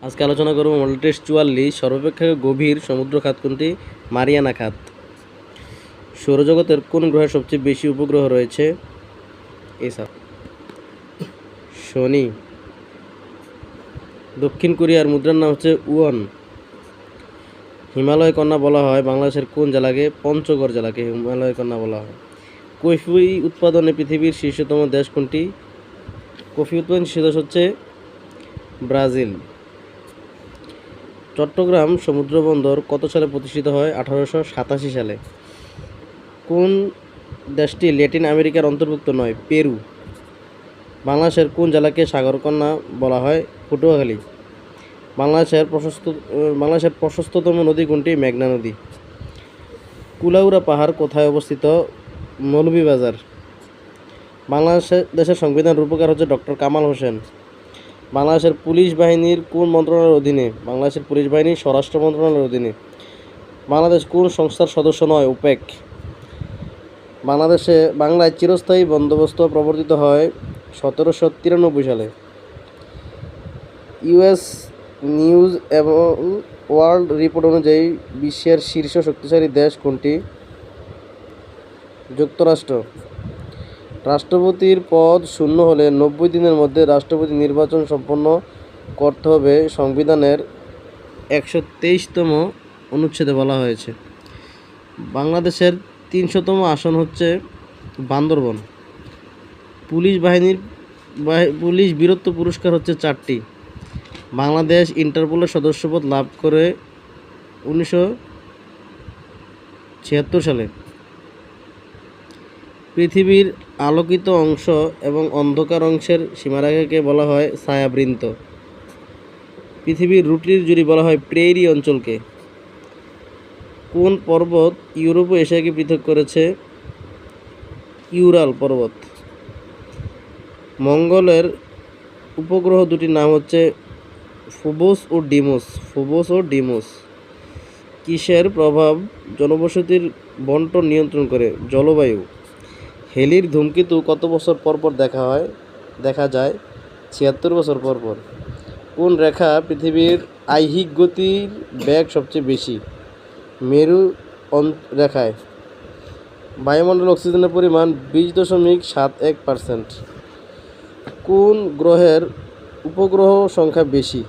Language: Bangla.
আজকে আলোচনা করব মডেল টেস্ট 44 সর্বাপেক্ষা গভীর সমুদ্র খাত কোনটি? মারিয়ানা খাত। সৌরজগতের কোন গ্রহে সবচেয়ে বেশি উপগ্রহ রয়েছে? এসা। শনি। দক্ষিণ কোরিয়ার মুদ্রার নাম হচ্ছে উয়ন। হিমালয় কন্যা বলা হয় বাংলাদেশের কোন জেলাকে? পঞ্চগড় জেলাকে হিমালয় কন্যা বলা হয়। কফি উৎপাদনে পৃথিবীর শীর্ষতম দেশ কোনটি? কফি উৎপাদন শীর্ষ দেশ হচ্ছে ব্রাজিল। চট্টগ্রাম সমুদ্র বন্দর কত সালে প্রতিষ্ঠিত হয়? 1887 সালে। কোন দেশটি ল্যাটিন আমেরিকার অন্তর্ভুক্ত নয়? পেরু। বাংলাদেশের কোন জেলাকে সাগরকন্যা বলা হয়? পটুয়াখালী। বাংলাদেশের প্রশস্ততম নদী কোনটি? মেঘনা নদী। কুলাউড়া পাহাড় কোথায় অবস্থিত? মৌলভীবাজার। দেশের সংবিধান রূপকার হচ্ছে ডক্টর কামাল হোসেন। বাংলাদেশের পুলিশ বাহিনীর কোন মন্ত্রণালয়ের অধীনে? বাংলাদেশের পুলিশ বাহিনী স্বরাষ্ট্র মন্ত্রণালয়ের অধীনে। বাংলাদেশ কোন সংস্থার সদস্য নয়? ওপেক। বাংলায় চিরস্থায়ী বন্দোবস্ত প্রবর্তিত হয় 1793 সালে। ইউএস নিউজ এবং ওয়ার্ল্ড রিপোর্ট অনুযায়ী বিশ্বের শীর্ষ শক্তিশালী দেশ কোনটি? যুক্তরাষ্ট্র। রাষ্ট্রপতির পদ শূন্য হলে 90 দিনের মধ্যে রাষ্ট্রপতি নির্বাচন সম্পন্ন করতে হবে সংবিধানের 123তম অনুচ্ছেদে বলা হয়েছে। বাংলাদেশের 300তম আসন হচ্ছে বান্দরবন। পুলিশ বীরত্ব পুরস্কার হচ্ছে 4টি। বাংলাদেশ ইন্টারপোলের সদস্যপদ লাভ করে 1976 সালে। পৃথিবীর আলোকিত অংশ এবং অন্ধকার অংশের সীমারেখাকে বলা হয় ছায়াবৃন্ত। পৃথিবীর রুটির জুড়ি বলা হয় প্রেইরি অঞ্চলকে। কোন পর্বত ইউরোপ ও এশিয়াকে পৃথক করেছে? ইউরাল পর্বত। মঙ্গলের উপগ্রহ দুটির নাম হচ্ছে ফোবস ও ডিমোস। কিসের প্রভাব জনবসতির বণ্টন নিয়ন্ত্রণ করে? জলবায়ু। হেলির ধূমকেতু কত বছর পর পর দেখা যায়? 76 বছর পর পর। কোন রেখা পৃথিবীর আইহিক গতির বেগ সবচেয়ে বেশি? মেরু রেখায়। বায়ুমণ্ডলে অক্সিজেনের পরিমাণ 20.71%। কোন গ্রহের উপগ্রহ সংখ্যা বেশি?